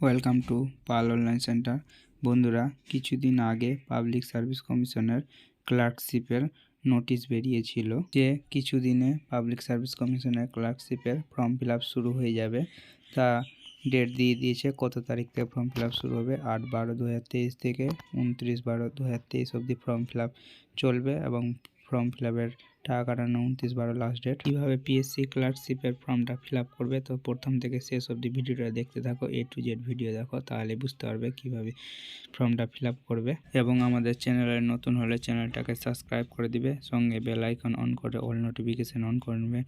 Welcome to Pal online centre. বন্ধুরা, কিছুদিন আগে পাবলিক সার্ভিস কমিশনের ক্লার্কশিপের নোটিশ বেরিয়েছিল যে কিছুদিনে পাবলিক সার্ভিস কমিশনের ক্লার্কশিপের ফর্ম ফিল আপ শুরু হয়ে যাবে। তা ডেট দিয়ে দিয়েছে কত তারিখ থেকে ফর্ম ফিল আপ শুরু হবে। 8/12/2023 থেকে 29/12/2023 অবধি ফর্ম ফিল আপ চলবে এবং ফর্ম ফিল আপের টাকা কাটানো 29/12 লাস্ট ডেট। কীভাবে পিএসসি ক্লার্কশিপের ফর্মটা ফিল আপ করবে, তো প্রথম থেকে শেষ অবধি ভিডিওটা দেখতে থাকো, A to Z ভিডিও দেখো, তাহলে বুঝতে পারবে কীভাবে ফর্মটা ফিল আপ করবে। এবং আমাদের চ্যানেলে নতুন হলে চ্যানেলটাকে সাবস্ক্রাইব করে দিবে, সঙ্গে বেল আইকন অন করে অল নোটিফিকেশান অন করে নেবে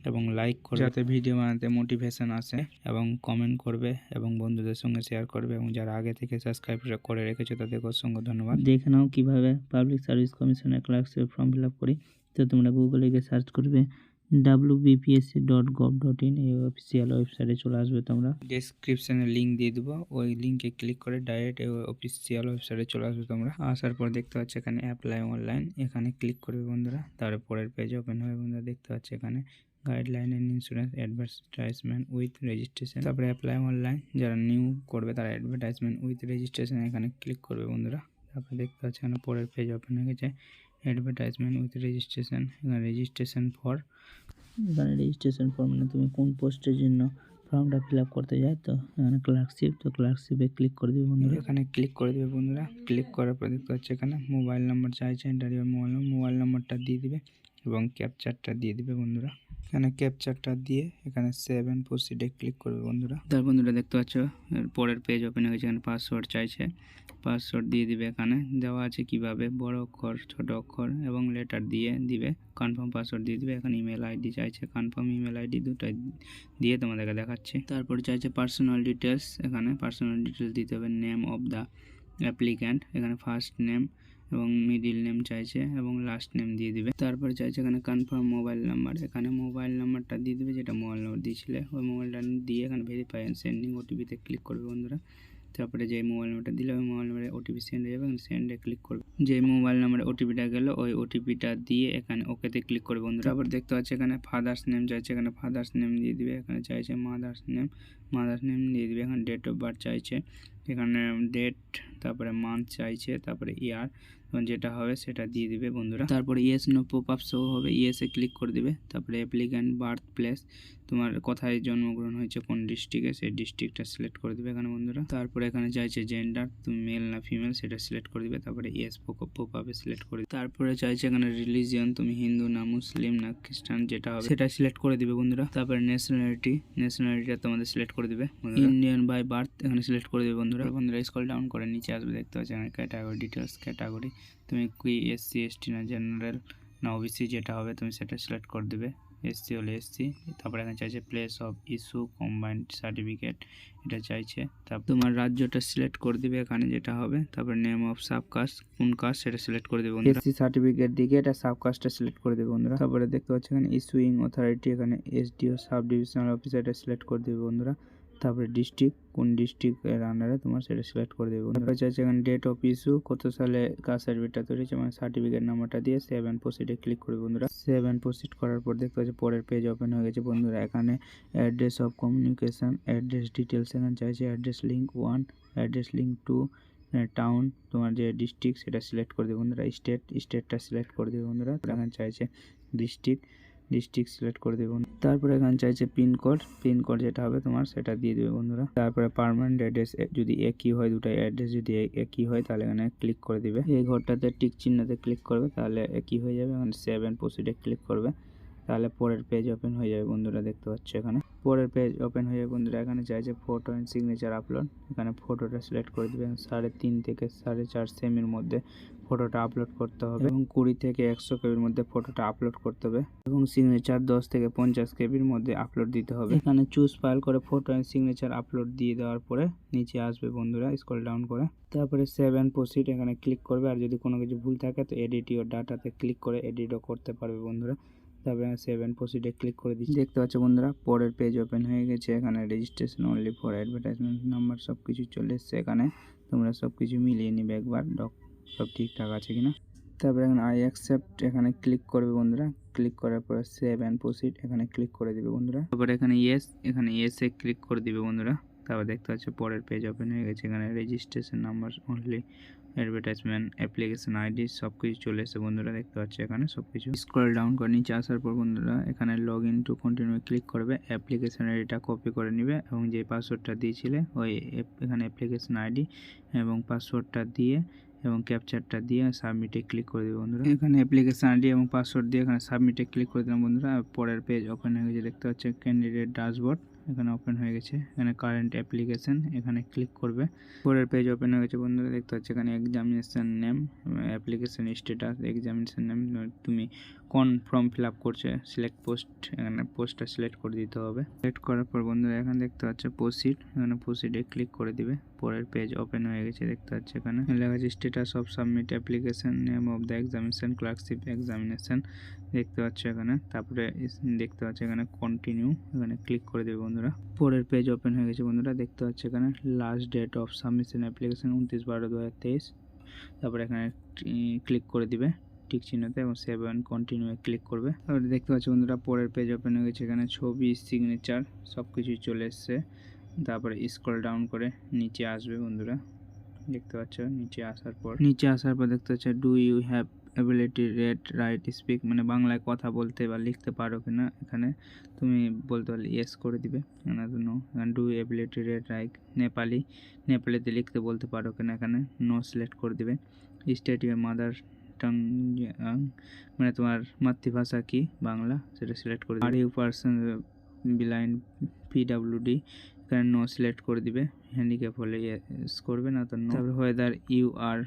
এবং লাইক করবে যাতে ভিডিও বানাতে মোটিভেশন আসে, এবং কমেন্ট করবে এবং বন্ধুদের সঙ্গে শেয়ার করবে। এবং যারা আগে থেকে সাবস্ক্রাইব করে রেখেছো তাদেরকে অসংখ্য ধন্যবাদ। দেখে নাও কীভাবে পাবলিক সার্ভিস কমিশনের ক্লার্কশিপ ফর্ম ফিল আপ করি। তো তোমরা গুগলে গিয়ে সার্চ করবে wbpsc.gov.in, এই অফিসিয়াল ওয়েবসাইটে চলে আসবে। তোমরা ডেসক্রিপশনে লিঙ্ক দিয়ে দেবো, ওই লিঙ্কে ক্লিক করে ডাইরেক্ট এই অফিসিয়াল ওয়েবসাইটে চলে আসবে। তোমরা আসার পর দেখতে পাচ্ছ এখানে অ্যাপ্লাই অনলাইন, এখানে ক্লিক করবে বন্ধুরা। তারপরে পরের পেজ ওপেন হবে বন্ধুরা। দেখতে পাচ্ছ এখানে guideline and insurance advertisement with registration, তারপরে অ্যাপ্লাই অনলাইন। যারা নিউ করবে তারা অ্যাডভার্টাইজমেন্ট উইথ রেজিস্ট্রেশন এখানে ক্লিক করবে বন্ধুরা। তারপরে দেখতে পাচ্ছ এখানে পরের পেজ ওপেন হয়ে গেছে অ্যাডভার্টাইজমেন্ট উইথ রেজিস্ট্রেশন। এখানে রেজিস্ট্রেশন ফর, এখানে রেজিস্ট্রেশন ফর মানে তুমি কোন পোস্টের জন্য ফর্মটা ফিল আপ করতে চাই। তো এখানে ক্লার্কশিপ, তো ক্লার্কশিপে ক্লিক করে দেবে বন্ধুরা। এখানে ক্লিক করে দেবে বন্ধুরা। ক্লিক করার পর দেখতে পাচ্ছি এখানে মোবাইল নাম্বার চাইছে, এন্টার ইউর মোবাইল নাম্বারটা দিয়ে দিবে এবং ক্যাপচারটা দিয়ে দিবে বন্ধুরা। এখানে ক্যাপচারটা দিয়ে এখানে সেভ এন্ড প্রসিডে ক্লিক করবে বন্ধুরা। তার বন্ধুরা দেখতে পাচ্ছ পরের পেজ ওপেন হয়ে গেছে। এখানে পাসওয়ার্ড চাইছে, পাসওয়ার্ড দিয়ে দিবে। এখানে দেওয়া আছে কিভাবে, বড় অক্ষর, ছোট অক্ষর এবং লেটার দিয়ে দিবে। কনফার্ম পাসওয়ার্ড দিয়ে দিবে। এখন ইমেল আইডি চাইছে, কনফার্ম ইমেল আইডি দুটাই দিয়ে তোমাদেরকে দেখাচ্ছে। তারপর চাইছে পার্সোনাল ডিটেলস, এখানে পার্সোনাল ডিটেলস দিতে হবে। নেম অফ দ্য অ্যাপ্লিক্যান্ট, এখানে ফার্স্ট নেম এবং মিডিল নেম চাইছে এবং লাস্ট নেম দিয়ে দিবে। তারপরে চাইছে এখানে কনফার্ম মোবাইল নাম্বার, এখানে মোবাইল নাম্বারটা দিয়ে দিবে যেটা মোবাইল নাম্বার দিয়েছিলে, ওই মোবাইলটা দিয়ে এখানে ভেরিফাই অ্যান্ড সেন্ডিং ওটিপিতে ক্লিক করবে বন্ধুরা। তারপরে যে মোবাইল নাম্বারটা দিলে ওই মোবাইল নাম্বারে ওটিপি সেন্ড হয়ে যাবে, সেন্ডে ক্লিক করবে। যে মোবাইল নাম্বারে ওটিপিটা গেল ওই ওটিপিটা দিয়ে এখানে ওকেতে ক্লিক করবে বন্ধুরা। তারপর দেখতে পাচ্ছি এখানে ফাদার্স নেম চাইছে, এখানে ফাদার্স নেম দিয়ে দিবে। এখানে চাইছে মাদার্স নেম দিয়ে দিবে। এখানে ডেট অফ বার্থ চাইছে, এখানে ডেট, তারপরে মান্থ চাইছে, তারপরে ইয়ার যেটা হবে সেটা দিয়ে দিবে বন্ধুরা। তারপরে yes no pop up show হবে, ইয়েসে ক্লিক করে দিবে। তারপরে অ্যাপ্লিক্যান্ট বার্থ প্লেস, তোমার কোথায় জন্মগ্রহণ হয়েছে, কোন ডিস্ট্রিক্টে, সেই ডিস্ট্রিক্টটা সিলেক্ট করে দিবে এখানে বন্ধুরা। তারপরে এখানে চাইছে জেন্ডার, তুমি মেল না ফিমেল সেটা সিলেক্ট করে দিবে। তারপরে ইয়েস পপ আপে সিলেক্ট করে দিবে। তারপরে চাইছে এখানে রিলিজিয়ন, তুমি হিন্দু না মুসলিম না খ্রিস্টান যেটা হবে সেটা সিলেক্ট করে দিবে বন্ধুরা। তারপরে ন্যাশনালিটিটা তোমাদের সিলেক্ট করে দিবে। ইন্ডিয়ান বাই বার্থ এখানে সিলেক্ট করে দিবে বন্ধুরা। স্ক্রল ডাউন করে নিচে আসবে, দেখতে পাচ্ছি এখানে ক্যাটাগরি ডিটেলস, ক্যাটাগরি তুমি কি এসসি এসটি না জেনারেল না ওবিসি যেটা হবে তুমি সেটা সিলেক্ট করে দিবে। এসসি হলে এসসি। তারপরে এখানে চাইছে place of issue combined certificate, এটা চাইছে। তারপর তোমার রাজ্যটা সিলেক্ট করে দিবে এখানে যেটা হবে। তারপর নেম অফ সাবকাস্ট, কোন কাস্ট সেটা সিলেক্ট করে দেবে বন্ধুরা। এসসি সার্টিফিকেট দিকে এটা সাবকাস্টটা সিলেক্ট করে দেবে বন্ধুরা। তারপরে দেখতে পাচ্ছি এখানে ইস্যুইং অথরিটি, এখানে এসডিও সাব ডিভিশনাল অফিসার এটা সিলেক্ট করে দেবে বন্ধুরা। তারপরে ডিস্ট্রিক্ট, কোন ডিস্ট্রিক্টের আন্ডারে তোমার সেটা সিলেক্ট করে দেবে। তারপরে চাইছে এখানে ডেট অফ ইস্যু, কত সালে কাস্ট সার্টিফিকেটটা তৈরি হয়েছে, মানে সার্টিফিকেট নাম্বারটা দিয়ে সেভ এন্ড প্রসিডে ক্লিক করবে বন্ধুরা। সেভ এন্ড প্রসিড করার পর দেখতে পাচ্ছি পরের পেজ ওপেন হয়ে গেছে বন্ধুরা। এখানে address of communication, address details এখানে চাইছে address link 1, address link 2, town তোমার যে ডিস্ট্রিক্ট সেটা সিলেক্ট করে দেবে বন্ধুরা। স্টেটটা সিলেক্ট করে দেবে বন্ধুরা। এখানে চাইছে ডিস্ট্রিক্ট সিলেক্ট করে দেবে। তারপরে এখানে চাইছে পিনকোড যেটা হবে তোমার সেটা দিয়ে দেবে বন্ধুরা। তারপরে পার্মানেন্ট অ্যাড্রেস যদি একই হয়, দুটাই অ্যাড্রেস যদি একই হয় তাহলে এখানে ক্লিক করে দিবে। এই ঘরটাতে টিক চিহ্নতে ক্লিক করবে, তাহলে একই হয়ে যাবে। এখানে সেভ এন্ড প্রসিডে ক্লিক করবে, তাহলে পরের পেজ ওপেন হয়ে যাবে বন্ধুরা। দেখতে পাচ্ছ এখানে পরের পেজ ওপেন হয়ে যাবে বন্ধুরা। এখানে চাইছে ফটো অ্যান্ড সিগনেচার আপলোড, এখানে ফটোটা সিলেক্ট করে দেবে। 3.5 থেকে 4.5 সেমির মধ্যে ফটোটা আপলোড করতে হবে এবং 20 থেকে 100 কেবির মধ্যে ফটোটা আপলোড করতে হবে এবং সিগনেচার 10 থেকে 50 কেবির মধ্যে আপলোড দিতে হবে। এখানে চুজ ফাইল করে ফটো অ্যান্ড সিগনেচার আপলোড দিয়ে দেওয়ার পরে নিচে আসবে বন্ধুরা স্ক্রল ডাউন করে। তারপরে সেভ এন্ড প্রসিড এখানে ক্লিক করবে। আর যদি কোনো কিছু ভুল থাকে তো এডিট ইওর ডাটাতে ক্লিক করে এডিটও করতে পারবে বন্ধুরা। তারপরে সেভ এন্ড প্রসিডে ক্লিক করে দিচ্ছি। দেখতে পাচ্ছ বন্ধুরা পরের পেজ ওপেন হয়ে গেছে। এখানে registration only for advertisement number সব কিছু চলে এসছে। এখানে তোমরা সব কিছু মিলিয়ে নিবে একবার, সব ঠিকঠাক আছে কিনা। তারপরে এখানে আই অ্যাকসেপ্ট এখানে ক্লিক করবে বন্ধুরা। ক্লিক করার পরে সেভ এন্ড প্রসিড এখানে ক্লিক করে দিবে বন্ধুরা। তারপরে এখানে ইয়েস, এখানে ইয়েসে ক্লিক করে দিবে বন্ধুরা। তারপর দেখতে পাচ্ছ পরের পেজ ওপেন হয়ে গেছে। এখানে registration number only, advertisement, application ID সব কিছু চলে এসেছে বন্ধুরা। দেখতে পাচ্ছ এখানে সব কিছু। স্ক্রল ডাউন করে নিচে আসার পর বন্ধুরা এখানে log in to continue click করবে। অ্যাপ্লিকেশন আইডিটা কপি করে নেবে এবং যে পাসওয়ার্ডটা দিয়েছিলে ওই এখানে অ্যাপ্লিকেশন আইডি এবং পাসওয়ার্ডটা দিয়ে এবং ক্যাপচারটা দিয়ে সাবমিটে ক্লিক করে দেবে বন্ধুরা। এখানে অ্যাপ্লিকেশন আইডি এবং পাসওয়ার্ড দিয়ে এখানে সাবমিটে ক্লিক করে দিলাম বন্ধুরা। পরের পেজ ওপেন হয়ে গেছে। দেখতে পাচ্ছ ক্যান্ডিডেট ড্যাশবোর্ড এখানে ওপেন হয়ে গেছে। এখানে কারেন্ট অ্যাপ্লিকেশন এখানে ক্লিক করবে। পরের পেজ ওপেন হয়ে গেছে বন্ধুরা। দেখতে পাচ্ছ এখানে examination name, application status, examination name, তুমি কোন ফর্ম ফিল আপ করছে, সিলেক্ট পোস্ট, এখানে পোস্টটা সিলেক্ট করে দিতে হবে। সিলেক্ট করার পর বন্ধুরা এখানে দেখতে পাচ্ছ প্রসিড, এখানে প্রসিডে ক্লিক করে দিবে। পরের পেজ ওপেন হয়ে গেছে। দেখতে পাচ্ছ এখানে লেখা আছে status of submit application, name of the examination, clerkship examination দেখতে পাচ্ছ এখানে। তারপরে দেখতে পাচ্ছ এখানে কন্টিনিউ, এখানে ক্লিক করে দেবে বন্ধুরা। পরের পেজ ওপেন হয়ে গেছে বন্ধুরা। দেখতে পাচ্ছ এখানে last date of submission application 29/12/2023। তারপরে এখানে ক্লিক করে দিবে টিক চিহ্নতে এবং সেভ অ্যান্ড কন্টিনিউ ক্লিক করবে। তারপরে দেখতে পাচ্ছ বন্ধুরা পরের পেজ ওপেন হয়ে গেছে। এখানে ছবি, সিগনেচার সব কিছুই চলে এসছে। তারপরে স্ক্রল ডাউন করে নিচে আসবে বন্ধুরা। দেখতে পাচ্ছ নিচে আসার পর দেখতে পাচ্ছ do you have ability read write speak, মানে বাংলায় কথা বলতে বা লিখতে পারো কিনা। এখানে তুমি বলতে পারলে ইয়েস করে দিবে, no. Do ability read write নেপালিতে লিখতে বলতে পারো কিনা, এখানে নো সিলেক্ট করে দিবে। স্টেট ইউর মাদার টাং, মানে তোমার মাতৃভাষা কি বাংলা সেটা সিলেক্ট করে দিবে। Are you person blind PWD, এখানে নো সিলেক্ট করে দিবে। হ্যান্ডিক্যাপ হলে ইয়েস করবে, না তো নো। তারপরে whether you are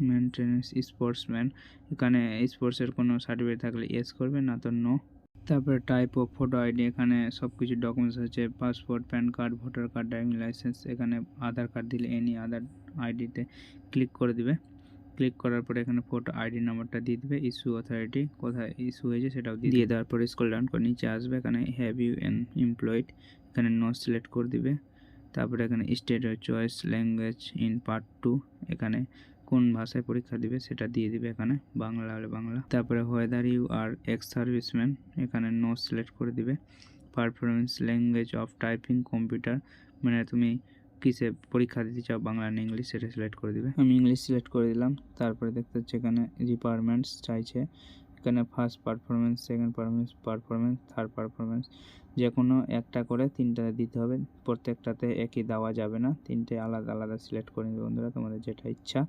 maintenance sportsman, এখানে স্পোর্টসের কোনো সার্টিফিকেট থাকলে ইয়েস করবে, না তো নো। তারপরে টাইপ অফ ফটো আইডি, এখানে সব কিছু ডকুমেন্টস আছে passport, pan card, voter card, driving licence. এখানে আধার কার্ড দিলে এনি আধার আইডিতে ক্লিক করে দিবে। ক্লিক করার পরে এখানে ফটো আইডি নাম্বারটা দিয়ে দিবে। ইস্যু অথরিটি কোথায় ইস্যু হয়েছে সেটাও দিয়ে দেওয়ার পরে স্ক্রল ডাউন করে নিচে আসবে। এখানে হ্যাভ ইউ এন এমপ্লয়েড, এখানে নো সিলেক্ট করে দিবে। তারপরে এখানে state choice language in part 2, এখানে কোন ভাষায় পরীক্ষা দিবে সেটা দিয়ে দিবে, এখানে বাংলা হলে বাংলা। তারপরে whether you are ex serviceman, এখানে নো সিলেক্ট করে দিবে। Performance language of typing computer, মানে তুমি কিসে পরীক্ষা দিতে চাও বাংলা না ইংলিশ সেটা সিলেক্ট করে দিবে। আমি ইংলিশ সিলেক্ট করে দিলাম। তারপরে দেখতে হচ্ছে এখানে রিকোয়ারমেন্টস চাইছে, এখানে first performance, second performance, third performance, যে কোনো একটা করে তিনটাতে দিতে হবে। প্রত্যেকটাতে একই দেওয়া যাবে না, তিনটে আলাদা আলাদা সিলেক্ট করে নেবে বন্ধুরা, তোমাদের যেটা ইচ্ছা।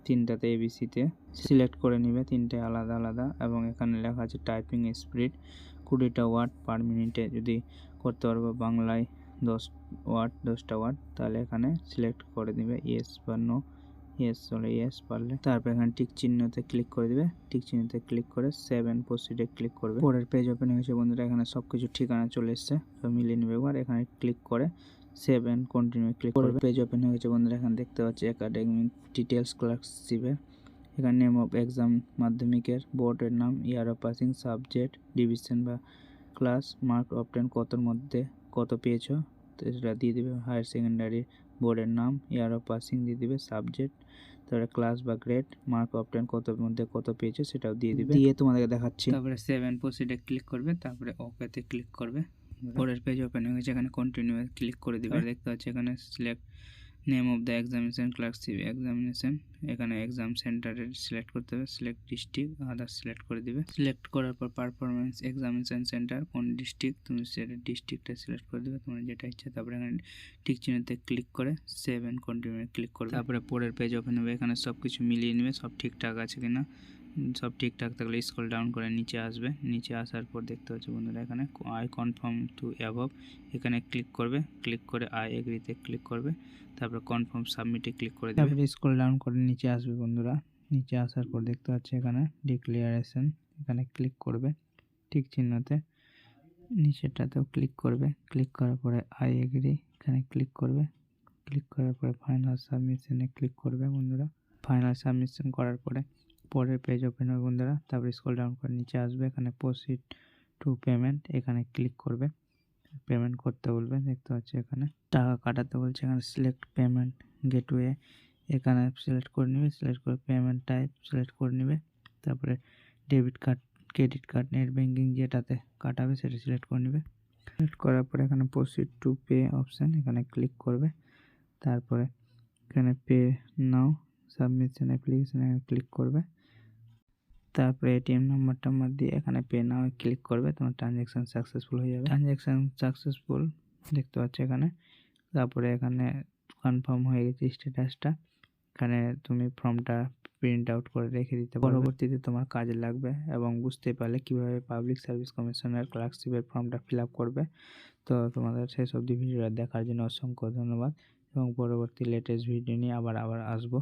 তিনটাতে এবিসিতে সিলেক্ট করে নেবে, তিনটে আলাদা আলাদা। এবং এখানে লেখা আছে টাইপিং স্পিড 20টা ওয়ার্ড পার মিনিটে যদি করতে পারবো বাংলায় 10টা ওয়ার্ড, তাহলে এখানে সিলেক্ট করে দিবে ইয়েস বা নো। ইয়েস হলে ইয়েস, পারলে তারপর এখানে টিক চিহ্নতে ক্লিক করে দিবে। টিক চিহ্নতে ক্লিক করে সেভ এন্ড প্রসিডে ক্লিক করবে। পরের পেজ ওপেন হয়েছে বন্ধুরা। এখানে সব কিছু ঠিকানা চলে এসছে, সব মিলিয়ে নেবে। এবার এখানে ক্লিক করে সেভ এন্ড কন্টিনিউ ক্লিক করবে। পেজ ওপেন হয়ে গেছে বন্ধুরা। এখানে দেখতে পাচ্ছি একাডেমিক ডিটেলস ক্লার্কশিপের, এখানে নেম অফ এক্সাম, মাধ্যমিকের বোর্ডের নাম, year of passing, subject, division বা ক্লাস, মার্ক অবটেন কতর মধ্যে কত পেয়েছো তো সেটা দিয়ে দিবে। হায়ার সেকেন্ডারি বোর্ডের নাম, ইয়ার অফ পাসিং দিয়ে দিবে, সাবজেক্ট, তারপরে ক্লাস বা গ্রেড, মার্ক অবটেন কতর মধ্যে কত পেয়েছো সেটাও দিয়ে দিবে। দিয়ে তোমাদেরকে দেখাচ্ছি। তারপরে সেভ এন্ড প্রসিডে ক্লিক করবে, তারপরে ওকেতে ক্লিক করবে। পরের পেজ ওপেন হয়ে গেছে। এখানে কন্টিনিউ ক্লিক করে দিবে। দেখতে পাচ্ছি এখানে select name of the examination, clerkship examination, এখানে এক্সাম সেন্টারের সিলেক্ট করতে হবে। সিলেক্ট ডিস্ট্রিক্ট, আদার্স সিলেক্ট করে দিবে। সিলেক্ট করার পর পারফরমেন্স এক্সামিনেশন সেন্টার কোন ডিস্ট্রিক্ট, তুমি সেটা ডিস্ট্রিক্টটা সিলেক্ট করে দেবে তোমার যেটা ইচ্ছা। তারপরে এখানে টিক চিহ্নতে ক্লিক করে সেভ এন্ড কন্টিনিউ ক্লিক করবে। তারপরে পরের পেজ ওপেন হবে। এখানে সব কিছু মিলিয়ে নেবে, সব ঠিকঠাক আছে কিনা। সব ঠিকঠাক থাকলে স্ক্রল ডাউন করে নিচে আসবে। নিচে আসার পর দেখতে পাচ্ছি বন্ধুরা এখানে আই কনফার্ম টু অ্যাবভ, এখানে ক্লিক করবে। ক্লিক করে আই এগ্রিতে ক্লিক করবে। তারপর কনফার্ম সাবমিটে ক্লিক করে দেবে। তারপরে স্ক্রল ডাউন করে নিচে আসবে বন্ধুরা। নিচে আসার পর দেখতে পাচ্ছি এখানে ডিক্লারেশন, এখানে ক্লিক করবে ঠিক চিহ্নতে। নিচেরটাতেও ক্লিক করবে। ক্লিক করার পরে আই এগ্রি, এখানে ক্লিক করবে। ক্লিক করার পরে ফাইনাল সাবমিশনে ক্লিক করবে বন্ধুরা। ফাইনাল সাবমিশন করার পরে পরের পেজ ওপেন হবে বন্ধুরা। তারপরে স্ক্রল ডাউন করে নিচে আসবে। এখানে প্রসিড টু পেমেন্ট, এখানে ক্লিক করবে। পেমেন্ট করতে বলবে। দেখতে পাচ্ছি এখানে টাকা কাটাতে বলছে। এখানে সিলেক্ট পেমেন্ট গেটওয়ে, এখানে সিলেক্ট করে নেবে। সিলেক্ট করে পেমেন্ট টাইপ সিলেক্ট করে নেবে। তারপরে debit card, credit card, net banking যেটাতে কাটাবে সেটা সিলেক্ট করে নেবে। সিলেক্ট করার পরে এখানে প্রসিড টু পে অপশান, এখানে ক্লিক করবে। তারপরে এখানে পে নাও সাবমিশন অ্যাপ্লিকেশন ক্লিক করবে। তারপরে এটিএম নাম্বারটা দিয়ে এখানে পে নাও ক্লিক করবে, তোমার ট্রানজ্যাকশান সাকসেসফুল হয়ে যাবে। ট্রানজ্যাকশান সাকসেসফুল দেখতে পাচ্ছ এখানে। তারপরে এখানে কনফার্ম হয়ে গেছে স্ট্যাটাসটা। এখানে তুমি ফর্মটা প্রিন্ট আউট করে রেখে দিতে পারো, পরবর্তীতে তোমার কাজে লাগবে। এবং বুঝতে পারলে কীভাবে পাবলিক সার্ভিস কমিশনের ক্লার্কশিপের ফর্মটা ফিল আপ করবে। তো তোমাদের শেষ অবধি ভিডিওটা দেখার জন্য অসংখ্য ধন্যবাদ, এবং পরবর্তী লেটেস্ট ভিডিও নিয়ে আবার আসবো।